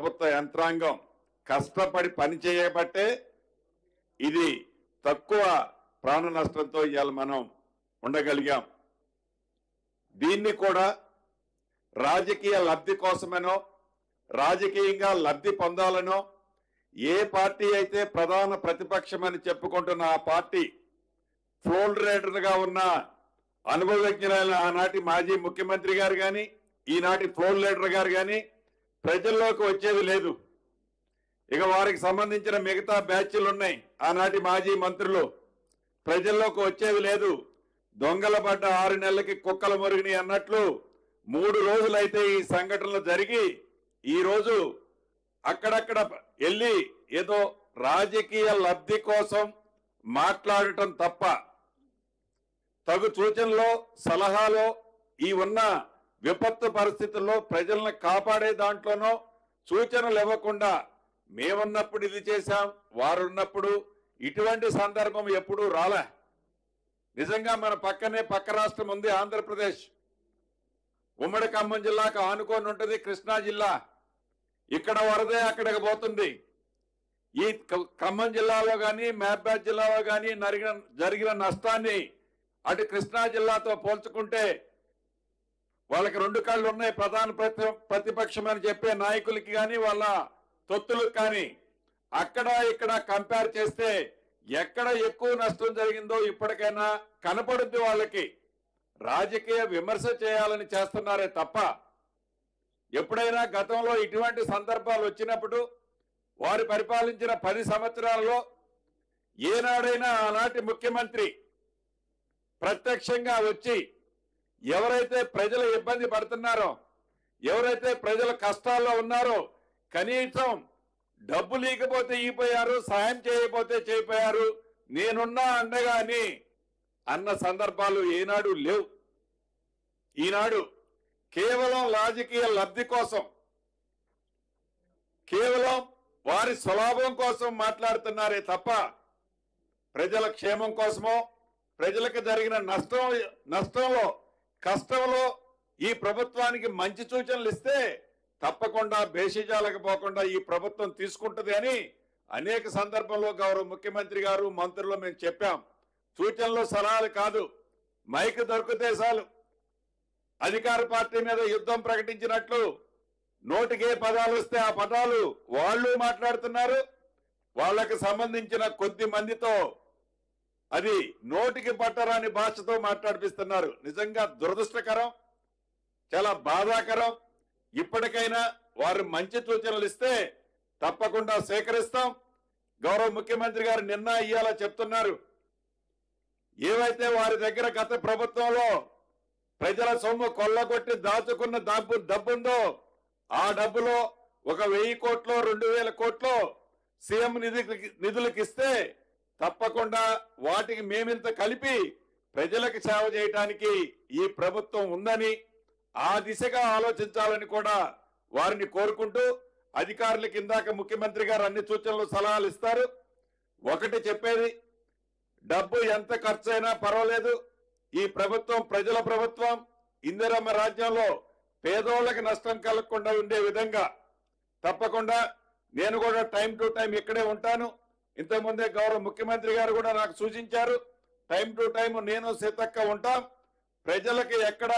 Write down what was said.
ప్రభుత్వ యంత్రాంగం కష్టపడి పని చేయబట్టే ఇది తక్కువ ప్రాణ నష్టంతో ఇవాళ మనం ఉండగలిగాం. దీన్ని కూడా రాజకీయ లబ్ధి కోసమనో రాజకీయంగా లబ్ధి పొందాలనో ఏ పార్టీ అయితే ప్రధాన ప్రతిపక్షమని చెప్పుకుంటున్న ఆ పార్టీ ఫ్లోర్ లీడర్గా ఉన్న అనుభవజ్ఞులైన ఆనాటి మాజీ ముఖ్యమంత్రి గారు కానీ ఈనాటి ఫ్లోర్ లీడర్ గారు కానీ ప్రజల్లోకి వచ్చేది లేదు. ఇక వారికి సంబంధించిన మిగతా బ్యాచ్లు ఉన్నాయి. ఆనాటి మాజీ మంత్రులు ప్రజల్లోకి వచ్చేది లేదు. దొంగల పడ్డ 6 నెలలకి కుక్కల మురిగిని అన్నట్లు 3 రోజులైతే ఈ సంఘటనలు జరిగి ఈ రోజు అక్కడక్కడ వెళ్ళి ఏదో రాజకీయ లబ్ధి కోసం మాట్లాడటం తప్ప తగు సూచనలో సలహాలో ఈ ఉన్న విపత్తు పరిస్థితుల్లో ప్రజలను కాపాడే దాంట్లోనో సూచనలు ఇవ్వకుండా మేమున్నప్పుడు ఇది చేశాం, వారున్నప్పుడు ఇటువంటి సందర్భం ఎప్పుడూ రాలే. నిజంగా మన పక్కనే పక్క రాష్ట్రం ఉంది ఆంధ్రప్రదేశ్. ఉమ్మడి ఖమ్మం జిల్లాకు ఆనుకొని ఉంటుంది కృష్ణా జిల్లా. ఇక్కడ వరదే అక్కడికి పోతుంది. ఈ ఖమ్మం జిల్లాలో కానీ మహబూబాబాద్ జిల్లాలో కానీ జరిగిన నష్టాన్ని అటు కృష్ణా జిల్లాతో పోల్చుకుంటే వాళ్ళకి 2 కళ్ళు ఉన్నాయి. ప్రధాన ప్రతిపక్షం అని చెప్పే నాయకులకి కానీ వాళ్ళ తొత్తులకు కానీ అక్కడ ఇక్కడ కంపేర్ చేస్తే ఎక్కడ ఎక్కువ నష్టం జరిగిందో ఇప్పటికైనా కనపడుద్ది. వాళ్ళకి రాజకీయ విమర్శ చేయాలని చేస్తున్నారే తప్ప ఎప్పుడైనా గతంలో ఇటువంటి సందర్భాలు వచ్చినప్పుడు వారు పరిపాలించిన 10 సంవత్సరాలలో ఏనాడైనా ఆనాటి ముఖ్యమంత్రి ప్రత్యక్షంగా వచ్చి ఎవరైతే ప్రజలు ఇబ్బంది పడుతున్నారో ఎవరైతే ప్రజల కష్టాల్లో ఉన్నారో కనీసం డబ్బు లేకపోతే ఈపోయారు, సాయం చేయకపోతే చేయిపోయారు, నేనున్నా అండగా అని అన్న సందర్భాలు ఏనాడు లేవు. ఈనాడు కేవలం రాజకీయ లబ్ధి కోసం కేవలం వారి స్వలాభం కోసం మాట్లాడుతున్నారే తప్ప ప్రజల క్షేమం కోసమో ప్రజలకు జరిగిన నష్టంలో కష్టంలో ఈ ప్రభుత్వానికి మంచి సూచనలు ఇస్తే తప్పకుండా బేషిజాలకు పోకుండా ఈ ప్రభుత్వం తీసుకుంటుంది అని అనేక సందర్భంలో గౌరవ ముఖ్యమంత్రి గారు మంత్రులు మేము చెప్పాం. సూచనలు సలహాలు కాదు, మైక్ దొరికితే చాలు అధికార పార్టీ మీద యుద్ధం ప్రకటించినట్లు నోటికే పదాలు వస్తే ఆ పదాలు వాళ్ళు మాట్లాడుతున్నారు. వాళ్ళకి సంబంధించిన కొద్ది మందితో అది నోటికి పట్టరాని భాషతో మాట్లాడిపిస్తున్నారు. నిజంగా దురదృష్టకరం, చాలా బాధాకరం. ఇప్పటికైనా వారు మంచి సూచనలు ఇస్తే తప్పకుండా సేకరిస్తాం. గౌరవ ముఖ్యమంత్రి గారు నిన్న ఇయ్యాల చెప్తున్నారు, ఏవైతే వారి దగ్గర గత ప్రభుత్వంలో ప్రజల సొమ్ము కొల్లగొట్టి దాచుకున్న డబ్బుందో ఆ డబ్బులో 1000 కోట్లో 2000 కోట్లో సీఎం నిధులకు ఇస్తే తప్పకుండా వాటికి మేమింత కలిపి ప్రజలకు సేవ చేయడానికి ఈ ప్రభుత్వం ఉందని ఆ దిశగా ఆలోచించాలని కూడా వారిని కోరుకుంటూ అధికారులకు ఇందాక ముఖ్యమంత్రి గారు అన్ని సూచనలు సలహాలు ఇస్తారు. ఒకటి చెప్పేది, డబ్బు ఎంత ఖర్చైనా పర్వాలేదు, ఈ ప్రభుత్వం ప్రజల ప్రభుత్వం. ఇందిరమ్మ రాజ్యంలో పేదోళ్ళకి నష్టం కలగకుండా ఉండే విధంగా తప్పకుండా నేను కూడా టైం టు టైం ఇక్కడే ఉంటాను. ఇంతకుముందే గౌరవ ముఖ్యమంత్రి గారు కూడా నాకు సూచించారు, టైం టు టైం నేను సీతక్క ఉంటాం. ప్రజలకు ఎక్కడ